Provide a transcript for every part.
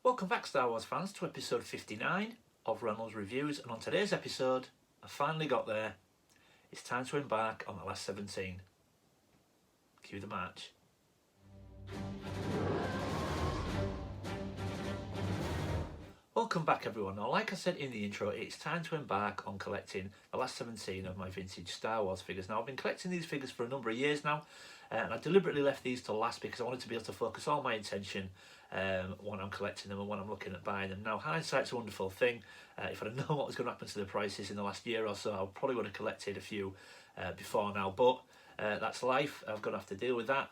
Welcome back, Star Wars fans, to episode 59 of Reynolds Reviews, and on today's episode, I finally got there. It's time to embark on the last 17. Cue the march. Welcome back, everyone. Now, like I said in the intro, it's time to embark on collecting the last 17 of my vintage Star Wars figures. Now, I've been collecting these figures for a number of years now, and I deliberately left these to last because I wanted to be able to focus all my attention when I'm collecting them and when I'm looking at buying them. Now, hindsight's a wonderful thing. If I'd known what was going to happen to the prices in the last year or so, I probably would have collected a few before now, but that's life. I've got to have to deal with that.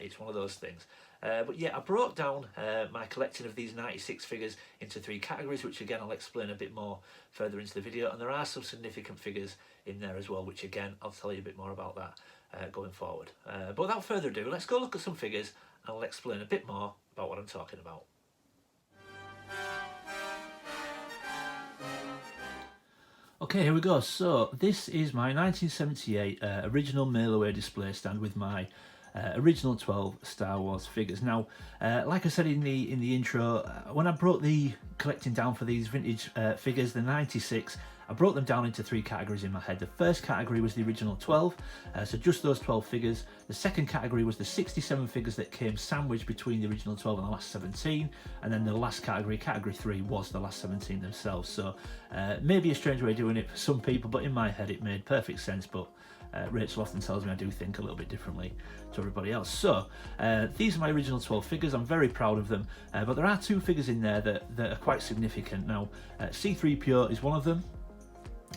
It's one of those things. But yeah, I broke down my collection of these 96 figures into 3 categories, which again I'll explain a bit more further into the video, and there are some significant figures in there as well, which again I'll tell you a bit more about that going forward. But without further ado, let's go look at some figures and I'll explain a bit more about what I'm talking about. Okay, here we go. So this is my 1978 original mail-away display stand with my original 12 Star Wars figures. Now, like I said in the intro, when I broke the collecting down for these vintage figures, the 96, I broke them down into 3 categories in my head. The first category was the original 12, so just those 12 figures. The second category was the 67 figures that came sandwiched between the original 12 and the last 17, and then the last category, category 3, was the last 17 themselves. So maybe a strange way of doing it for some people, but in my head it made perfect sense. But Rachel often tells me I do think a little bit differently to everybody else. So these are my original 12 figures. I'm very proud of them, but there are 2 figures in there that are quite significant. Now, C-3PO is one of them,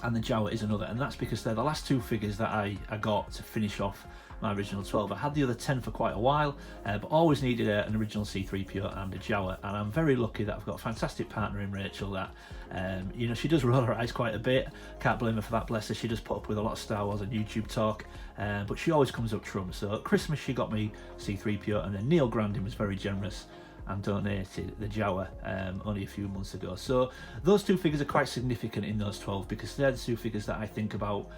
and the Jawa is another, and that's because they're the last 2 figures that I got to finish off my original 12. I had the other 10 for quite a while, but always needed an original C-3PO and a Jawa, and I'm very lucky that I've got a fantastic partner in Rachel that, you know, she does roll her eyes quite a bit. Can't blame her for that, bless her. She does put up with a lot of Star Wars and YouTube talk, but she always comes up trump. So at Christmas she got me C-3PO, and then Neil Grandin was very generous and donated the Jawa only a few months ago. So those 2 figures are quite significant in those 12 because they're the 2 figures that I think about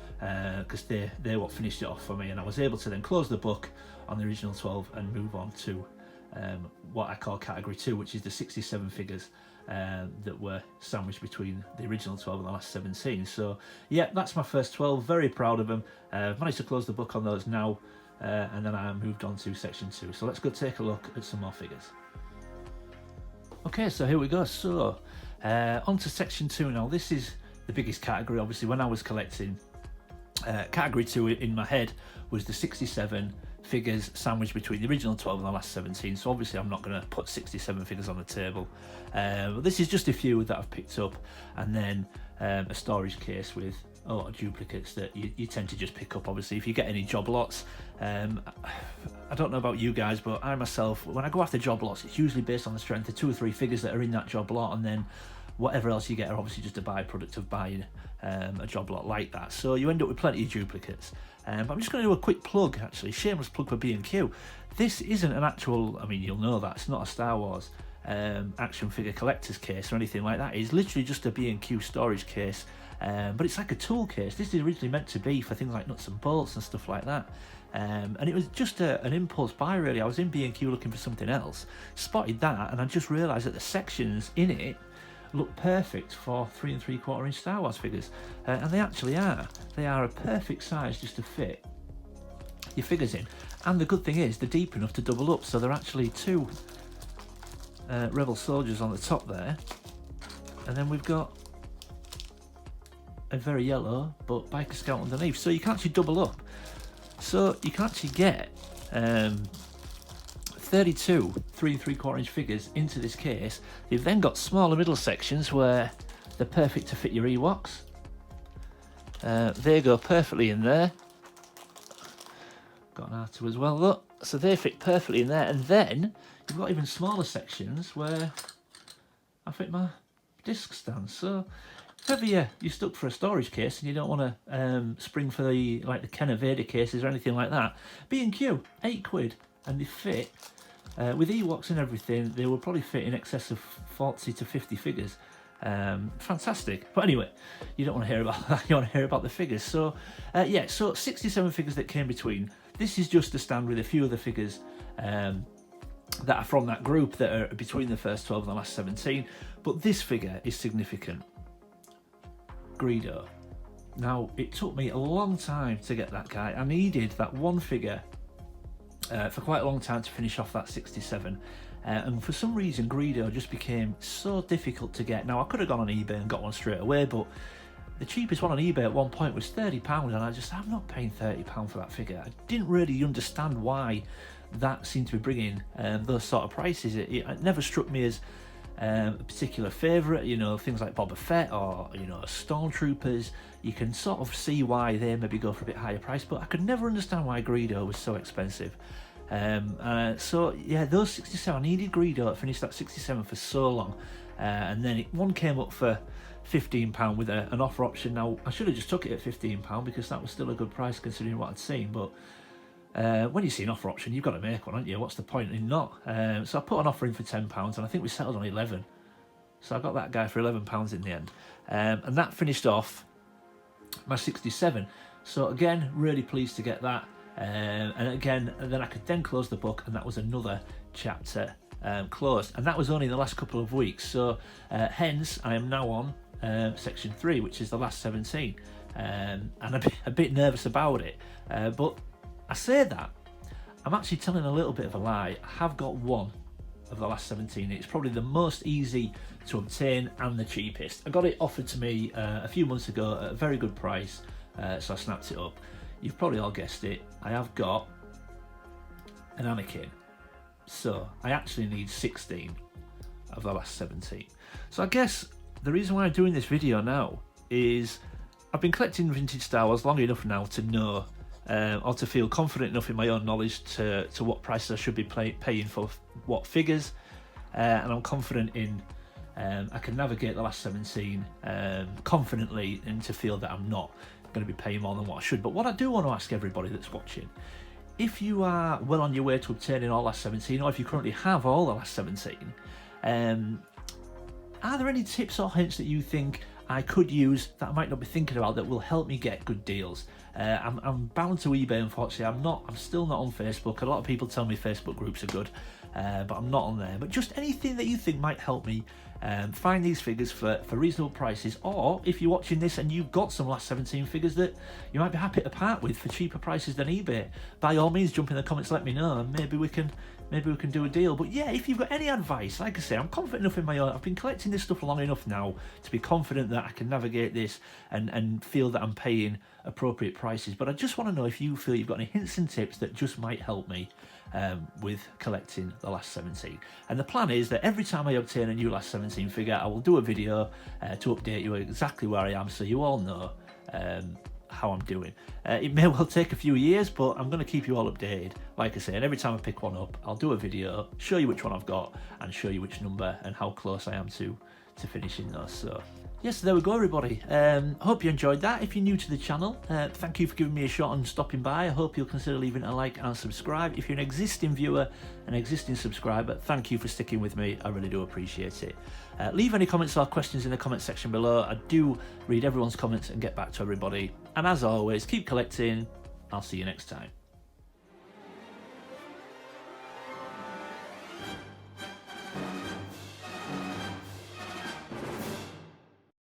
because they're what finished it off for me, and I was able to then close the book on the original 12 and move on to what I call category 2, which is the 67 figures that were sandwiched between the original 12 and the last 17. So yeah, that's my first 12. Very proud of them. Managed to close the book on those now, and then I moved on to section 2. So let's go take a look at some more figures. Okay, so here we go. So on to section 2 now. This is the biggest category. Obviously, when I was collecting, category 2 in my head was the 67 figures sandwiched between the original 12 and the last 17. So obviously I'm not going to put 67 figures on the table, but this is just a few that I've picked up, and then a storage case with a lot of duplicates that you tend to just pick up. Obviously, if you get any job lots, I don't know about you guys, but I myself, when I go after job lots, it's usually based on the strength of 2 or 3 figures that are in that job lot, and then whatever else you get are obviously just a byproduct of buying a job lot like that. So you end up with plenty of duplicates. But I'm just going to do a quick plug, actually, shameless plug for B&Q. This isn't an actual, I mean, you'll know that, it's not a Star Wars action figure collector's case or anything like that. It's literally just a B&Q storage case, but it's like a tool case. This is originally meant to be for things like nuts and bolts and stuff like that. And it was just an impulse buy, really. I was in B&Q looking for something else, spotted that, and I just realised that the sections in it look perfect for 3 3/4 inch Star Wars figures, and they actually are. They are a perfect size just to fit your figures in, and the good thing is they're deep enough to double up, so they're actually 2 Rebel soldiers on the top there, and then we've got a very yellow but biker scout underneath, so you can actually double up. So you can actually get 32 3 3/4 inch figures into this case. You've then got smaller middle sections where they're perfect to fit your Ewoks. They go perfectly in there. Got an R2 as well, look. So they fit perfectly in there. And then you've got even smaller sections where I fit my disc stand. So if ever you're stuck for a storage case and you don't want to spring for the Kenner Vader cases or anything like that, B&Q, £8, and they fit. With Ewoks and everything, they will probably fit in excess of 40 to 50 figures. Fantastic. But anyway, you don't want to hear about that, you want to hear about the figures. So yeah, so 67 figures that came between. This is just a stand with a few other figures that are from that group that are between the first 12 and the last 17. But this figure is significant. Greedo. Now, it took me a long time to get that guy. I needed that one figure for quite a long time to finish off that 67. And for some reason, Greedo just became so difficult to get. Now, I could have gone on eBay and got one straight away, but the cheapest one on eBay at one point was £30, and I'm not paying £30 for that figure. I didn't really understand why that seemed to be bringing those sort of prices. It never struck me as a particular favourite. You know, things like Boba Fett or, you know, Stormtroopers, you can sort of see why they maybe go for a bit higher price, but I could never understand why Greedo was so expensive. So yeah, those 67, I needed Greedo to finish that 67 for so long, and then one came up for £15 with an offer option. Now, I should have just took it at £15 because that was still a good price considering what I'd seen, but when you see an offer option, you've got to make one, haven't you? What's the point in not? So I put an offer in for £10, and I think we settled on 11. So I got that guy for £11 in the end, and that finished off my 67. So again, really pleased to get that, and again, then I could then close the book, and that was another chapter closed, and that was only in the last couple of weeks. So hence, I am now on section 3, which is the last 17, and a bit nervous about it, but I say that, I'm actually telling a little bit of a lie. I have got one of the last 17. It's probably the most easy to obtain and the cheapest. I got it offered to me a few months ago at a very good price, so I snapped it up. You've probably all guessed it. I have got an Anakin. So I actually need 16 of the last 17. So I guess the reason why I'm doing this video now is I've been collecting vintage Star Wars long enough now to know or to feel confident enough in my own knowledge to what prices I should be paying for what figures, and I'm confident in I can navigate the last 17 confidently, and to feel that I'm not going to be paying more than what I should. But what I do want to ask everybody that's watching, if you are well on your way to obtaining all last 17, or if you currently have all the last 17, are there any tips or hints that you think I could use that I might not be thinking about that will help me get good deals? I'm bound to eBay, unfortunately. I'm still not on Facebook. A lot of people tell me Facebook groups are good, but I'm not on there. But just anything that you think might help me find these figures for reasonable prices, or if you're watching this and you've got some last 17 figures that you might be happy to part with for cheaper prices than eBay, by all means jump in the comments, let me know, and maybe we can do a deal. But yeah, if you've got any advice, like I say, I'm confident enough in my own. I've been collecting this stuff long enough now to be confident that I can navigate this and feel that I'm paying appropriate prices. But I just want to know if you feel you've got any hints and tips that just might help me with collecting the last 17. And the plan is that every time I obtain a new last 17 figure, I will do a video to update you exactly where I am, so you all know how I'm doing. It may well take a few years, but I'm going to keep you all updated, like I say, and every time I pick one up, I'll do a video, show you which one I've got, and show you which number and how close I am to finishing those. So yes, there we go, everybody. Hope you enjoyed that. If you're new to the channel, thank you for giving me a shot and stopping by. I hope you'll consider leaving a like and subscribe. If you're an existing viewer, an existing subscriber, thank you for sticking with me. I really do appreciate it. Leave any comments or questions in the comment section below. I do read everyone's comments and get back to everybody. And as always, keep collecting. I'll see you next time.